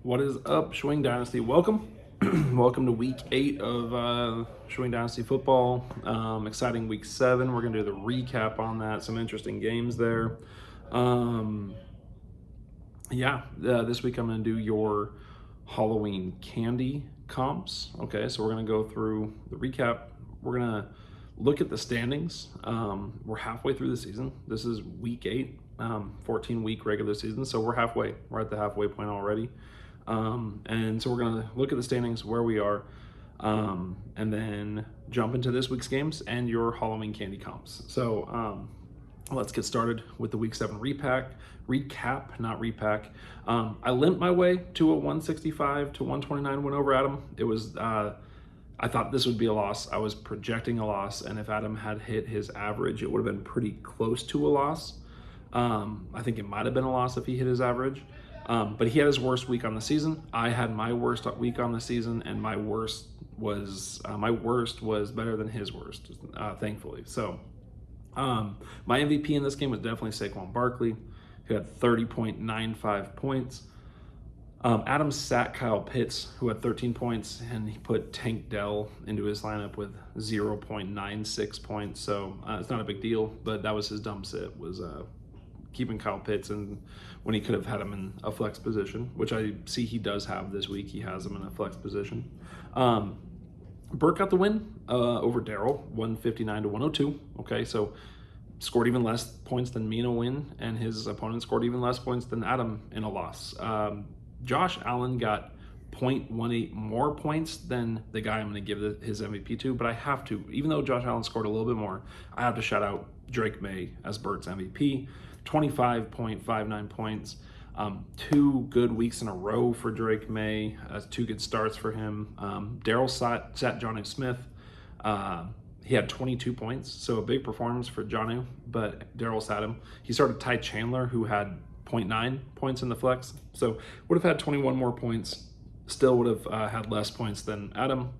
What is up, Schwing Dynasty? Welcome. Welcome to week 8 of Schwing Dynasty football. Exciting week 7. We're going to do the recap on that. Some interesting games there. This week I'm going to do your Halloween candy comps. Okay, so we're going to go through the recap. We're going to look at the standings. We're halfway through the season. This is week 8, 14-week regular season. So we're halfway. We're at the halfway point already. And so we're going to look at the standings, where we are, and then jump into this week's games and your Halloween candy comps. So let's get started with the week 7 recap, not repack. I limped my way to a 165 to 129 win over Adam. It was, I thought this would be a loss. I was projecting a loss, and if Adam had hit his average, it would have been pretty close to a loss. I think it might have been a loss if he hit his average. But he had his worst week on the season. I had my worst week on the season, and my worst was better than his worst, thankfully. So my MVP in this game was definitely Saquon Barkley, who had 30.95 points. Adam sat Kyle Pitts, who had 13 points, and he put Tank Dell into his lineup with 0.96 points. So it's not a big deal, but that was his dumb sit, was keeping Kyle Pitts, and when he could have had him in a flex position, which I see he does have this week. He has him in a flex position. Burke got the win over Daryl, 159 to 102. Okay, so scored even less points than me in a win, and his opponent scored even less points than Adam in a loss. Josh Allen got 0.18 more points than the guy I'm going to give his MVP to, but I have to, even though Josh Allen scored a little bit more, I have to shout out Drake May as Bert's MVP. 25.59 points. 2 good weeks in a row for Drake May. 2 good starts for him. Daryl sat Jonnu Smith. He had 22 points, so a big performance for Jonnu, but Daryl sat him. He started Ty Chandler, who had 0.9 points in the flex, so would have had 21 more points. Still would have had less points than Adam.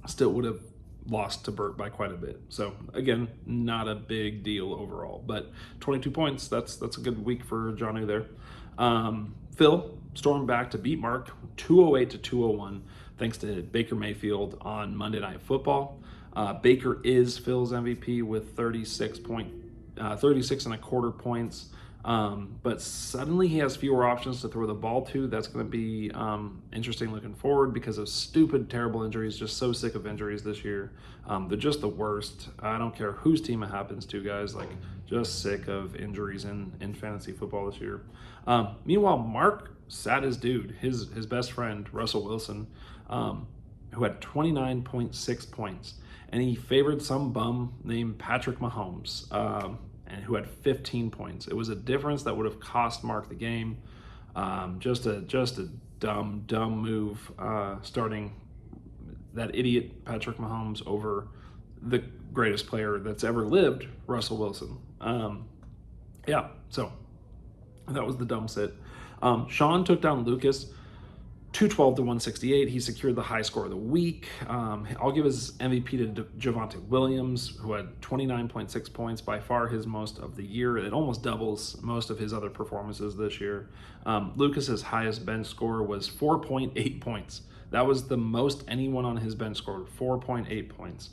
Still would have lost to Burt by quite a bit. So again, not a big deal overall, but 22 points, that's a good week for Jonnu there. Phil stormed back to beat Mark 208 to 201 thanks to Baker Mayfield on Monday Night Football. Baker is Phil's MVP with 36 and a quarter points. But suddenly he has fewer options to throw the ball to. That's going to be interesting looking forward because of stupid, terrible injuries. Just so sick of injuries this year. They're just the worst. I don't care whose team it happens to, guys. Like, just sick of injuries in fantasy football this year. Meanwhile, Mark sat his dude, his best friend, Russell Wilson, who had 29.6 points. And he favored some bum named Patrick Mahomes. And who had 15 points. It was a difference that would have cost Mark the game. Just a dumb move, starting that idiot Patrick Mahomes over the greatest player that's ever lived, Russell Wilson. So that was the dumb sit. Sean took down Lucas 212 to 168. He secured the high score of the week. I'll give his MVP to Javonte Williams, who had 29.6 points, by far his most of the year. It almost doubles most of his other performances this year. Lucas's highest bench score was 4.8 points. That was the most anyone on his bench scored, 4.8 points.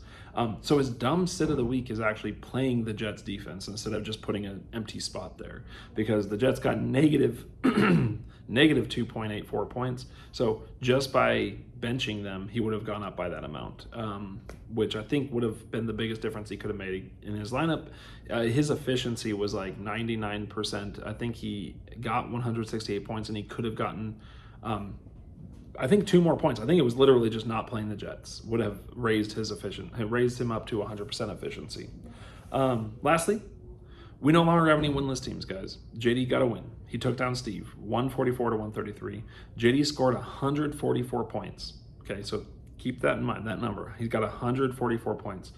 So his dumb sit of the week is actually playing the Jets defense instead of just putting an empty spot there, because the Jets got negative 2.84 points. So just by benching them, he would have gone up by that amount, which I think would have been the biggest difference he could have made in his lineup. His efficiency was like 99%. I think he got 168 points, and he could have gotten I think 2 more points. I think it was literally just not playing the Jets would have raised him up to 100% efficiency. Lastly, we no longer have any winless teams, guys. JD got a win. He took down Steve, 144 to 133. JD scored 144 points. Okay, so keep that in mind, that number. He's got 144 points.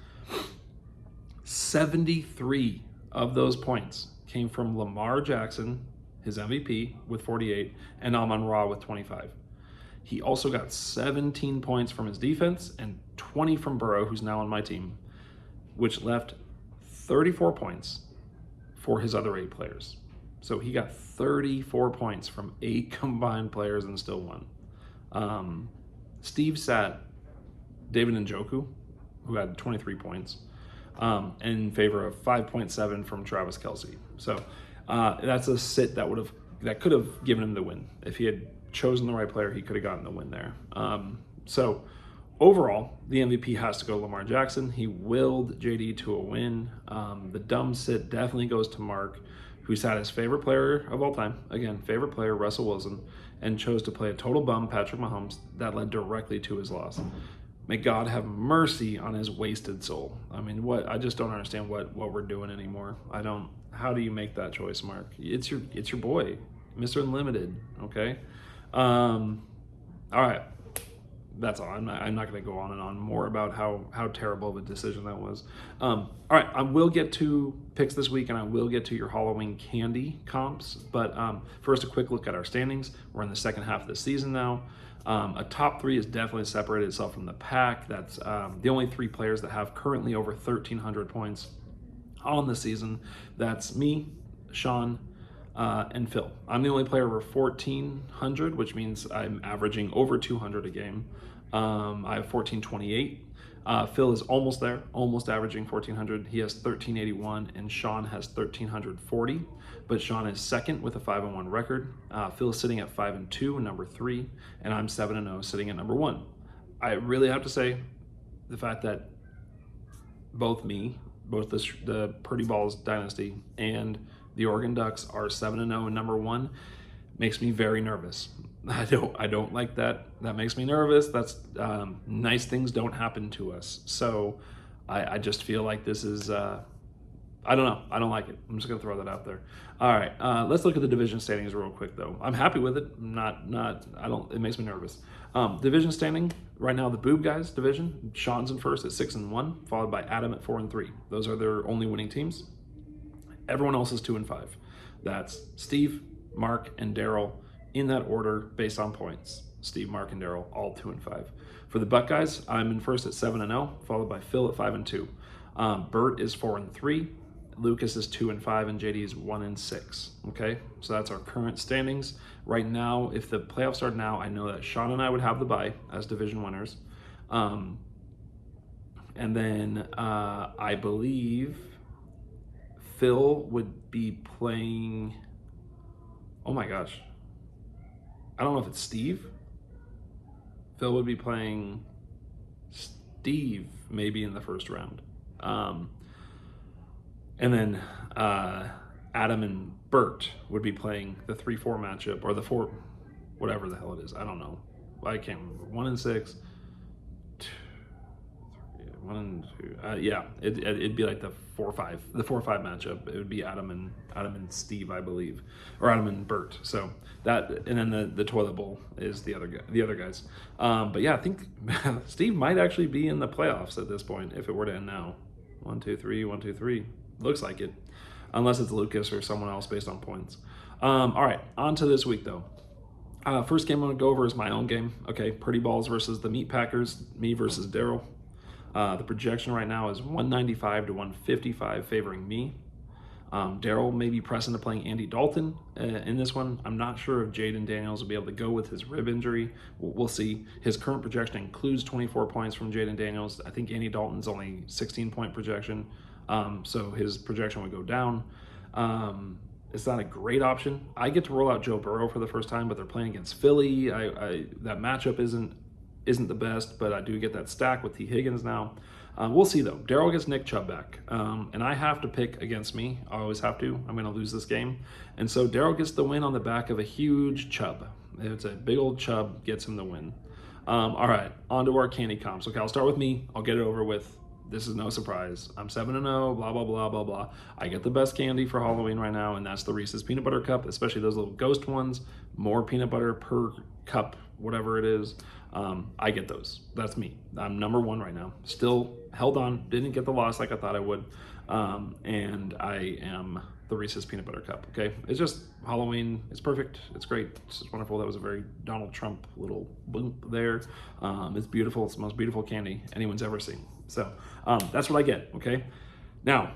73 of those points came from Lamar Jackson, his MVP, with 48, and Amon-Ra with 25. He also got 17 points from his defense and 20 from Burrow, who's now on my team, which left 34 points for his other 8 players. So he got 34 points from 8 combined players and still won. Steve sat David Njoku, who had 23 points, in favor of 5.7 from Travis Kelce. So that's a sit that could have given him the win. If he had chosen the right player, he could have gotten the win there. So overall, the MVP has to go Lamar Jackson. He willed JD to a win. The dumb sit definitely goes to Mark, who sat his favorite player of all time, again, favorite player, Russell Wilson, and chose to play a total bum, Patrick Mahomes, that led directly to his loss. May God have mercy on his wasted soul. I mean, I just don't understand what we're doing anymore. How do you make that choice, Mark? It's your boy, Mr. Unlimited, okay? All right. That's all. I'm not going to go on and on more about how terrible of a decision that was. All right, I will get to picks this week, and I will get to your Halloween candy comps. But first, a quick look at our standings. We're in the second half of the season now. A top 3 has definitely separated itself from the pack. That's the only 3 players that have currently over 1,300 points on the season. That's me, Sean, and Phil. I'm the only player over 1,400, which means I'm averaging over 200 a game. I have 1,428. Phil is almost there, almost averaging 1,400. He has 1,381, and Sean has 1,340. But Sean is second with a 5-1 record. Phil is sitting at 5-2, number 3, and I'm 7-0, sitting at number 1. I really have to say the fact that both the Purdy Balls dynasty and the Oregon Ducks are 7-0 and number 1 makes me very nervous. I don't like that. That makes me nervous. That's nice things don't happen to us. So I just feel like this is I don't know. I don't like it. I'm just gonna throw that out there. All right, let's look at the division standings real quick though. I'm happy with it. It makes me nervous. Division standing right now, the Boob Guys division. Sean's in first at 6-1, followed by Adam at 4-3. Those are their only winning teams. Everyone else is 2-5. That's Steve, Mark, and Daryl in that order based on points. Steve, Mark, and Daryl all 2-5. For the Buckeyes, I'm in first at 7-0, followed by Phil at 5-2. Bert is 4-3. Lucas is 2-5, and JD is 1-6. Okay, so that's our current standings right now. If the playoffs start now, I know that Sean and I would have the bye as division winners, and then I believe Phil would be playing. Oh my gosh, I don't know if it's Steve. Phil would be playing Steve maybe in the first round. And then Adam and Bert would be playing the 3-4 matchup, or the 4, whatever the hell it is. I don't know. I can't remember. 1-6, 1 and 2. Yeah, it'd be like the 4-5, the 4-5 matchup. It would be Adam and Steve, I believe, or Adam and Bert. So that, and then the toilet bowl is the other guys. But yeah, I think Steve might actually be in the playoffs at this point if it were to end now. 1, 2, 3, 1, 2, 3. Looks like it, unless it's Lucas or someone else based on points. All right, on to this week though. First game I'm gonna go over is my own game. Okay, Purdy Balls versus the Meat Packers, me versus Daryl. The projection right now is 195 to 155 favoring me. Daryl may be pressing to playing Andy Dalton in this one. I'm not sure if Jaden Daniels will be able to go with his rib injury. We'll see. His current projection includes 24 points from Jaden Daniels. I think Andy Dalton's only 16-point projection, so his projection would go down. It's not a great option. I get to roll out Joe Burrow for the first time, but they're playing against Philly. That matchup isn't the best, but I do get that stack with T. Higgins now. We'll see though. Daryl gets Nick Chubb back, and I have to pick against me. I always have to. I'm going to lose this game, and so Daryl gets the win on the back of a huge Chubb. It's a big old Chubb gets him the win. All right, on to our candy comps. Okay, I'll start with me. I'll get it over with. This is no surprise. I'm 7-0, blah, blah, blah, blah, blah. I get the best candy for Halloween right now, and that's the Reese's Peanut Butter Cup, especially those little ghost ones. More peanut butter per cup, whatever it is. I get those. That's me. I'm number 1 right now. Still held on. Didn't get the loss like I thought I would. And I am the Reese's Peanut Butter Cup. Okay. It's just Halloween. It's perfect. It's great. It's just wonderful. That was a very Donald Trump little boom there. It's beautiful. It's the most beautiful candy anyone's ever seen. So that's what I get. Okay. Now,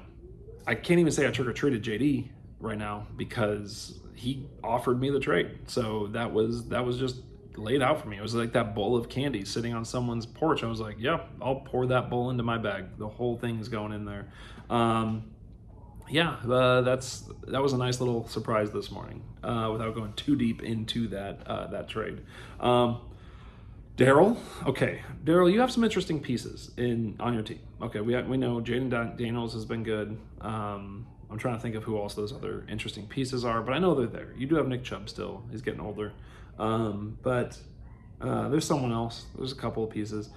I can't even say I trick-or-treated JD right now because he offered me the trade. So that was just laid out for me. It was like that bowl of candy sitting on someone's porch. I was like, yeah, I'll pour that bowl into my bag. The whole thing is going in there. That was a nice little surprise this morning. Without going too deep into that trade. Daryl, you have some interesting pieces on your team. Okay, we know Jaden Daniels has been good. I'm trying to think of who else those other interesting pieces are, but I know they're there. You do have Nick Chubb still; he's getting older. But there's someone else. There's a couple of pieces.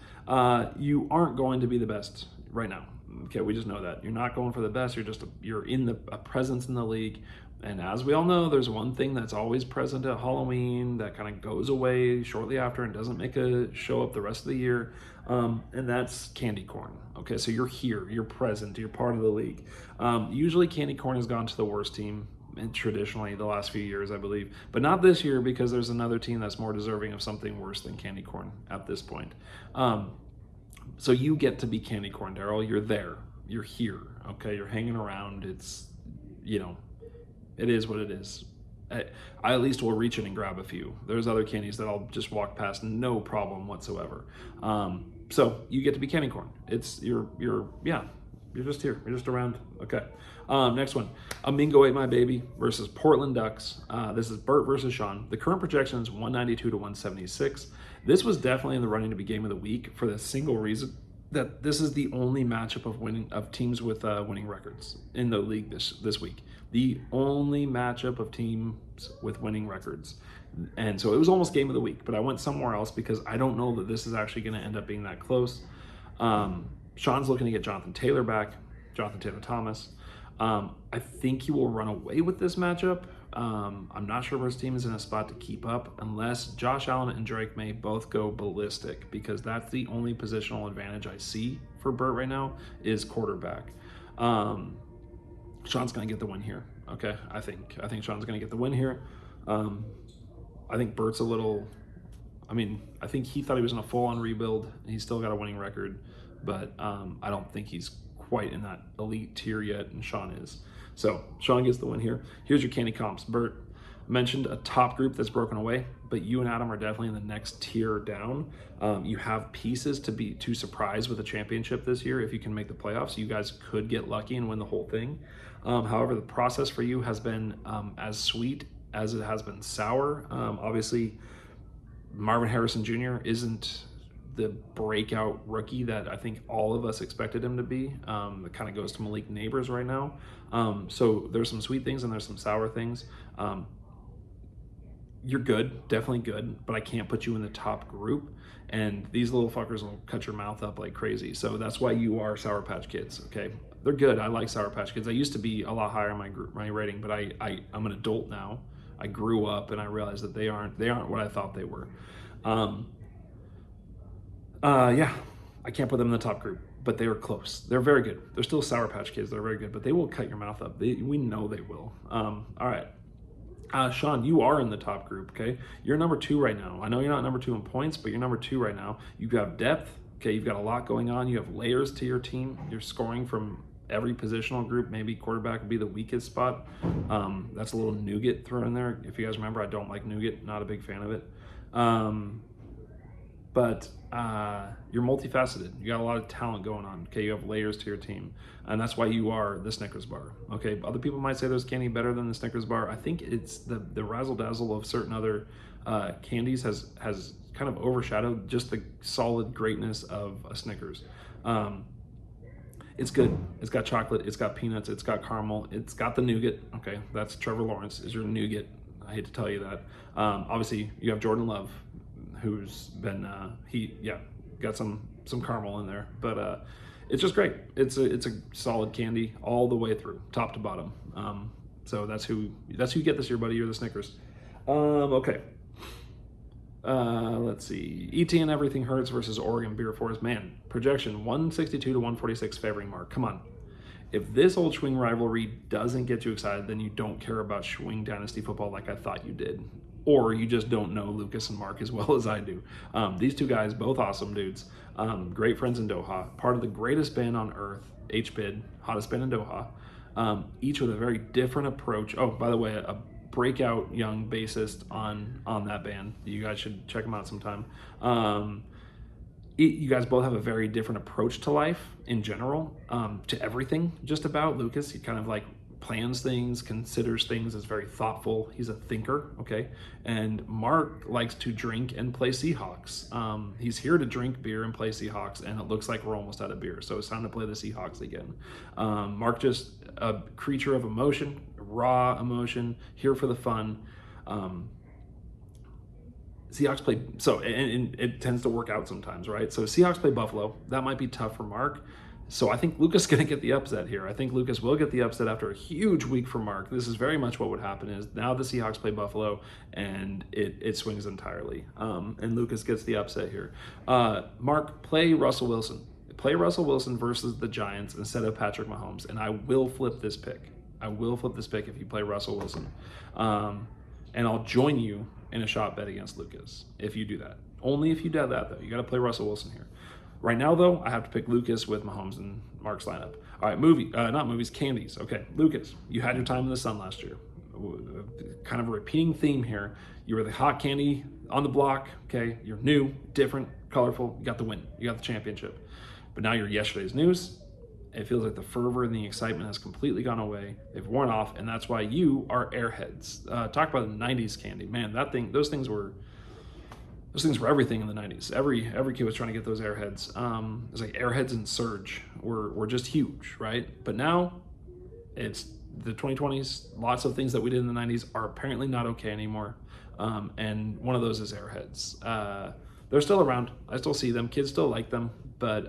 You aren't going to be the best right now. Okay, we just know that you're not going for the best. You're in a presence in the league. And as we all know, there's one thing that's always present at Halloween that kind of goes away shortly after and doesn't make a show up the rest of the year, and that's candy corn. Okay, so you're here, you're present, you're part of the league. Usually candy corn has gone to the worst team, and traditionally the last few years, I believe, but not this year because there's another team that's more deserving of something worse than candy corn at this point. So you get to be candy corn, Daryl. You're there, you're here. Okay, you're hanging around. It's, it is what it is. I at least will reach in and grab a few. There's other candies that I'll just walk past, no problem whatsoever. So you get to be candy corn. You're just here. You're just around. Okay. Next one. Amingo Ate My Baby versus Portland Ducks. This is Bert versus Sean. The current projection is 192 to 176. This was definitely in the running to be game of the week for the single reason that this is the only matchup of teams with winning records in the league this week. The only matchup of teams with winning records. And so it was almost game of the week, but I went somewhere else because I don't know that this is actually going to end up being that close. Sean's looking to get Jonathan Taylor back, Jonathan Taylor Thomas. I think he will run away with this matchup. I'm not sure if his team is in a spot to keep up unless Josh Allen and Drake May both go ballistic, because that's the only positional advantage I see for Burt right now is quarterback. Sean's going to get the win here. Okay, I think Sean's going to get the win here. I think Burt's I think he thought he was in a full-on rebuild. He's still got a winning record, but I don't think he's quite in that elite tier yet, and Sean is. So Sean gets the win here. Here's your candy comps. Burt mentioned a top group that's broken away, but you and Adam are definitely in the next tier down. You have pieces to surprise with a championship this year if you can make the playoffs. You guys could get lucky and win the whole thing. However, the process for you has been as sweet as it has been sour. Obviously, Marvin Harrison Jr. isn't the breakout rookie that I think all of us expected him to be. It kind of goes to Malik Neighbors right now. So there's some sweet things and there's some sour things. You're good, definitely good, but I can't put you in the top group. And these little fuckers will cut your mouth up like crazy. So that's why you are Sour Patch Kids, okay? They're good. I like Sour Patch Kids. I used to be a lot higher on my rating, but I'm an adult now. I grew up and I realized that they aren't what I thought they were. I can't put them in the top group, but they are close. They're very good. They're still Sour Patch Kids. They're very good, but they will cut your mouth up. We know they will. All right. Sean, you are in the top group, okay? You're number 2 right now. I know you're not number 2 in points, but you're number 2 right now. You have depth, okay? You've got a lot going on. You have layers to your team. You're scoring from every positional group. Maybe quarterback would be the weakest spot. That's a little nougat thrown in there. If you guys remember, I don't like nougat. Not a big fan of it. But you're multifaceted. You got a lot of talent going on. Okay, you have layers to your team, and that's why you are the Snickers bar. Okay, other people might say there's candy better than the Snickers bar. I think it's the razzle dazzle of certain other candies has kind of overshadowed just the solid greatness of a Snickers. It's good. It's got chocolate. It's got peanuts. It's got caramel. It's got the nougat. Okay, that's Trevor Lawrence is your nougat. I hate to tell you that. Obviously, you have Jordan Love, who's been got some caramel in there, but it's just great. It's a solid candy all the way through, top to bottom. So that's who you get this year, buddy. You're the Snickers. Okay. Let's see. ET and Everything Hurts versus Oregon Beer Forest. Man, projection 162 to 146 favoring Mark. Come on. If this old Schwing rivalry doesn't get you excited, then you don't care about Schwing Dynasty football like I thought you did. Or you just don't know Lucas and Mark as well as I do. These two guys, both awesome dudes. Great friends in Doha. Part of the greatest band on earth, HBID, hottest band in Doha. each with a very different approach. Oh, by the way, a breakout young bassist on that band. You guys should check them out sometime. You guys both have a very different approach to life in general, to everything just about. Lucas, he kind of like plans things, considers things, is very thoughtful. He's a thinker, okay? And Mark likes to drink and play Seahawks. He's here to drink beer and play Seahawks, and it looks like we're almost out of beer, so it's time to play the Seahawks again. Mark just a creature of emotion, raw emotion, here for the fun. Seahawks play, so, and it tends to work out sometimes, right? So Seahawks play Buffalo. That might be tough for Mark. So I think Lucas is going to get the upset here. I think Lucas will get the upset after a huge week for Mark. This is very much what would happen is now the Seahawks play Buffalo and it swings entirely. And Lucas gets the upset here. Mark, play Russell Wilson. Play Russell Wilson versus the Giants instead of Patrick Mahomes. And I will flip this pick. I will flip this pick if you play Russell Wilson. And I'll join you in a shot bet against Lucas if you do that. Only if you do that, though. You got to play Russell Wilson here. Right now, though, I have to pick Lucas with Mahomes and Mark's lineup. All right, candies. Okay, Lucas, you had your time in the sun last year. Kind of a repeating theme here. You were the hot candy on the block, okay? You're new, different, colorful. You got the win. You got the championship. But now you're yesterday's news. It feels like the fervor and the excitement has completely gone away. They've worn off, and that's why you are airheads. Talk about the 90s candy. Man, those things were everything in the 90s. Every kid was trying to get those airheads. It was like airheads and Surge were just huge, right? But now it's the 2020s. Lots of things that we did in the 90s are apparently not okay anymore. And one of those is airheads. They're still around. I still see them. Kids still like them, but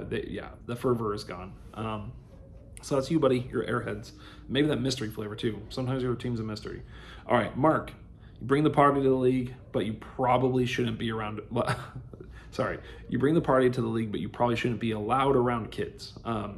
the fervor is gone. So that's you, buddy. Your airheads. Maybe that mystery flavor too. Sometimes your team's a mystery. All right, Mark. You bring the party to the league, but you probably shouldn't be around. Sorry, you bring the party to the league, but you probably shouldn't be allowed around kids.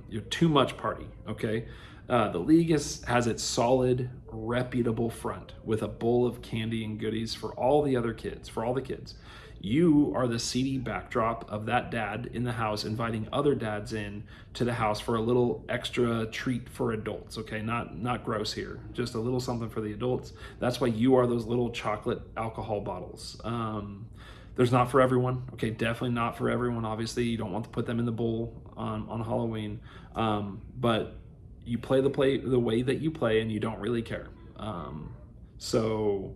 You're too much party. Okay. The league has its solid, reputable front with a bowl of candy and goodies for all the other kids, for all the kids. You are the seedy backdrop of that dad in the house inviting other dads in to the house for a little extra treat for adults, okay? Not gross here, just a little something for the adults. That's why you are those little chocolate alcohol bottles. There's not for everyone, okay? Definitely not for everyone. Obviously, you don't want to put them in the bowl on Halloween, but you play the way that you play and you don't really care. So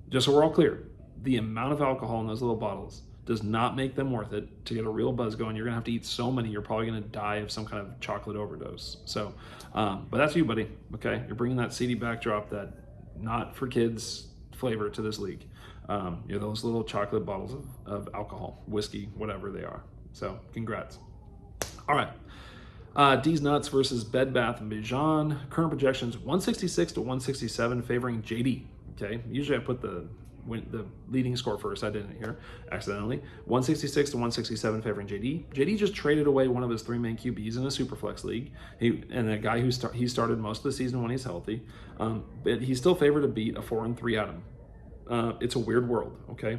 just so we're all clear, the amount of alcohol in those little bottles does not make them worth it to get a real buzz going. You're gonna have to eat so many, you're probably gonna die of some kind of chocolate overdose. So, but that's you, buddy, okay? You're bringing that seedy backdrop, that not for kids flavor to this league. You're those little chocolate bottles of alcohol, whiskey, whatever they are. So, congrats. All right. D's Nuts versus Bed Bath & Beyond. Current projections 166 to 167 favoring JD. Okay, usually I put the leading score first. I didn't here accidentally. 166 to 167 favoring JD. JD just traded away one of his three main QBs in a Superflex league. And a guy who started most of the season when he's healthy. But he's still favored to beat a 4-3 Adam. It's a weird world. Okay.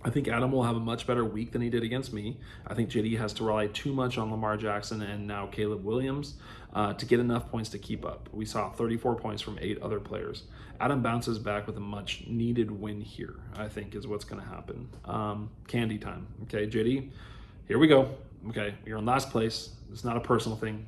I think Adam will have a much better week than he did against me. I think JD has to rely too much on Lamar Jackson and now Caleb Williams to get enough points to keep up. We saw 34 points from 8 other players. Adam bounces back with a much needed win here, I think is what's going to happen. Candy time. Okay, JD, here we go. Okay, you're in last place. It's not a personal thing.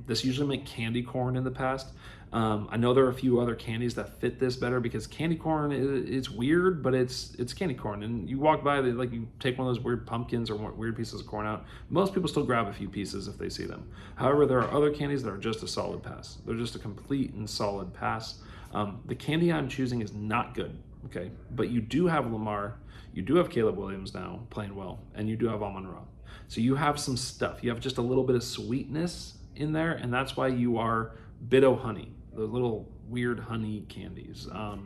This usually meant candy corn in the past. I know there are a few other candies that fit this better because candy corn it's weird, but it's candy corn. And you walk by, like you take one of those weird pumpkins or weird pieces of corn out. Most people still grab a few pieces if they see them. However, there are other candies that are just a solid pass. They're just a complete and solid pass. The candy I'm choosing is not good, okay? But you do have Lamar, you do have Caleb Williams now playing well, and you do have Amon-Ra. So you have some stuff. You have just a little bit of sweetness in there, and that's why you are Bit-O Honey, the little weird honey candies. A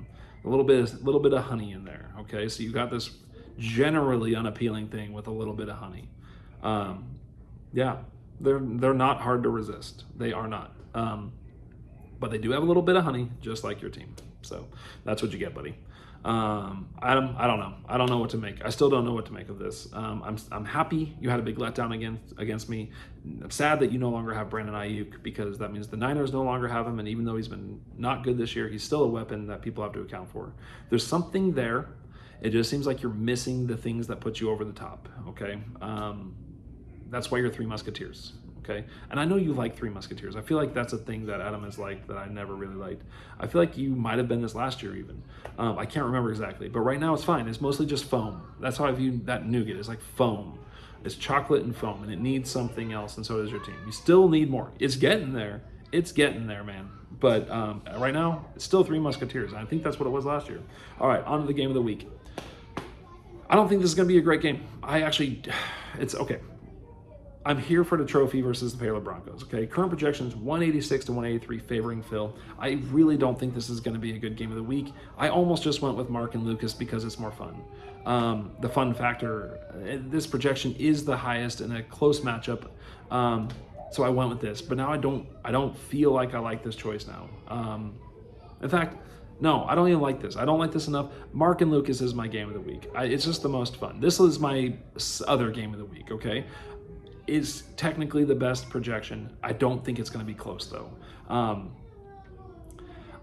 little bit of honey in there, okay? So you got this generally unappealing thing with a little bit of honey. Yeah, they're not hard to resist. They are not. But they do have a little bit of honey, just like your team. So that's what you get, buddy. I don't know. I don't know what to make. I still don't know what to make of this. I'm happy you had a big letdown against me. I'm sad that you no longer have Brandon Ayuk, because that means the Niners no longer have him. And even though he's been not good this year, he's still a weapon that people have to account for. There's something there. It just seems like you're missing the things that put you over the top. Okay. That's why you're Three Musketeers. Okay. And I know you like Three Musketeers. I feel like that's a thing that Adam has liked that I never really liked. I feel like you might have been this last year even. I can't remember exactly, but right now it's fine. It's mostly just foam. That's how I view that nougat. It's like foam. It's chocolate and foam, and it needs something else, and so does your team. You still need more. It's getting there. It's getting there, man. But right now, it's still Three Musketeers. I think that's what it was last year. All right, on to the game of the week. I don't think this is going to be a great game. It's okay. I'm here for the trophy versus the Baylor Broncos, okay? Current projections, 186 to 183 favoring Phil. I really don't think this is going to be a good game of the week. I almost just went with Mark and Lucas because it's more fun. The fun factor, this projection is the highest in a close matchup, so I went with this. But now I don't feel like I like this choice now. In fact, no, I don't even like this. I don't like this enough. Mark and Lucas is my game of the week. It's just the most fun. This is my other game of the week, okay? Is technically the best projection. I don't think it's going to be close, though.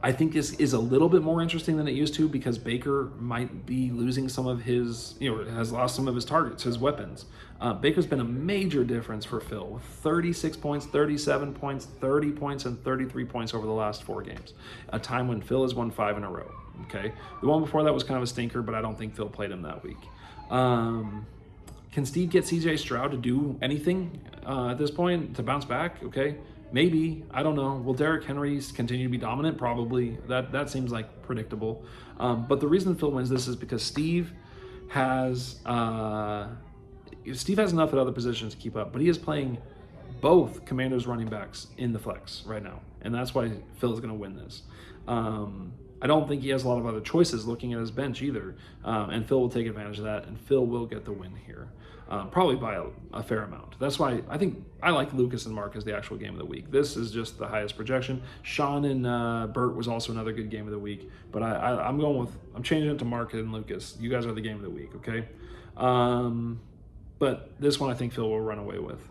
I think this is a little bit more interesting than it used to, because Baker might be losing some of his, has lost some of his targets, his weapons. Baker's been a major difference for Phil, with 36 points, 37 points, 30 points, and 33 points over the last 4 games. A time when Phil has won 5 in a row, okay? The one before that was kind of a stinker, but I don't think Phil played him that week. Can Steve get CJ Stroud to do anything at this point to bounce back? Okay, maybe. I don't know. Will Derrick Henry continue to be dominant? Probably. That seems like predictable. But the reason Phil wins this is because Steve has enough at other positions to keep up, but he is playing both Commanders running backs in the flex right now, and that's why Phil is going to win this. I don't think he has a lot of other choices looking at his bench either, and Phil will take advantage of that, and Phil will get the win here, probably by a fair amount. That's why I think I like Lucas and Mark as the actual game of the week. This is just the highest projection. Sean and Bert was also another good game of the week, but I'm changing it to Mark and Lucas. You guys are the game of the week, okay? But this one I think Phil will run away with.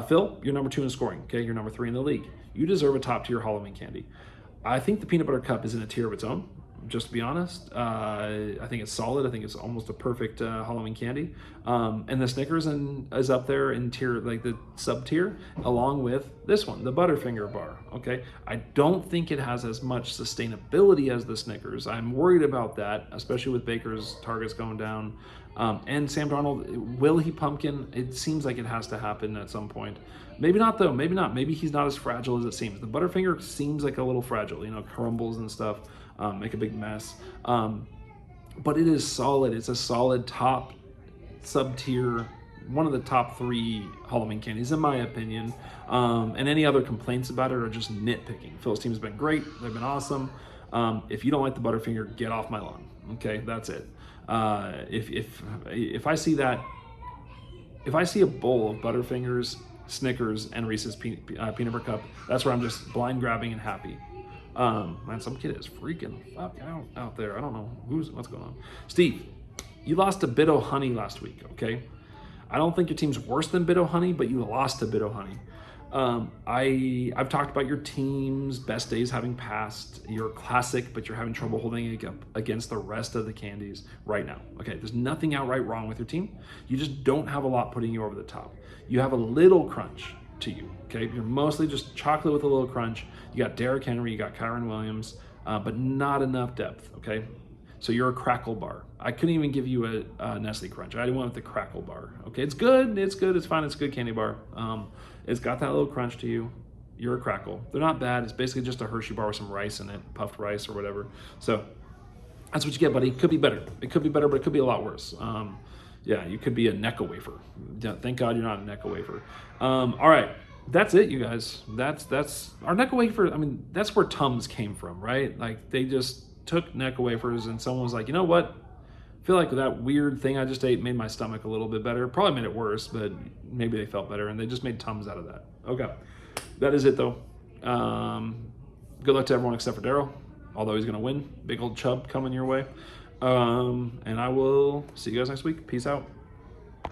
Phil, you're number 2 in scoring, okay? You're number 3 in the league. You deserve a top-tier Halloween candy. I think the Peanut Butter Cup is in a tier of its own, just to be honest. I think it's solid. I think it's almost a perfect Halloween candy. And the Snickers is up there in tier, like the sub-tier, along with this one, the Butterfinger bar, okay? I don't think it has as much sustainability as the Snickers. I'm worried about that, especially with Baker's targets going down. And Sam Darnold, will he pumpkin? It seems like it has to happen at some point. Maybe not, though. Maybe not. Maybe he's not as fragile as it seems. The Butterfinger seems like a little fragile, crumbles and stuff, make a big mess. But it is solid. It's a solid top sub-tier, one of the top 3 Halloween candies, in my opinion. And any other complaints about it are just nitpicking. Phil's team's been great. They've been awesome. If you don't like the Butterfinger, get off my lawn. Okay, that's it. If I see that, if I see a bowl of Butterfingers, Snickers, and Reese's peanut butter cup, that's where I'm just blind grabbing and happy. Man, some kid is freaking fuck out there. I don't know what's going on. Steve, you lost to Bit Honey last week, okay? I don't think your team's worse than Bit Honey, but you lost to Bit Honey. I've talked about your team's best days having passed. You're classic, but you're having trouble holding it up against the rest of the candies right now. Okay, there's nothing outright wrong with your team. You just don't have a lot putting you over the top. You have a little crunch to you, okay? You're mostly just chocolate with a little crunch. You got Derrick Henry, you got Kyron Williams, but not enough depth, okay? So you're a crackle bar. I couldn't even give you a Nestle Crunch. I went with the crackle bar. Okay, it's good, it's fine, it's a good candy bar. It's got that little crunch to you. You're a crackle. They're not bad. It's basically just a Hershey bar with some rice in it, puffed rice or whatever. So that's what you get, buddy. It could be better. It could be better, but it could be a lot worse. Yeah, you could be a Necco wafer. Yeah, thank God you're not a Necco wafer. All right, that's it, you guys. That's our Necco wafer. I mean, that's where Tums came from, right? Like they just took Necco wafers and someone was like, you know what? I feel like that weird thing I just ate made my stomach a little bit better. Probably made it worse, but maybe they felt better and they just made Tums out of that. Okay, that is it though. Good luck to everyone except for Daryl, although he's gonna win. Big old chub coming your way. And I will see you guys next week. Peace out.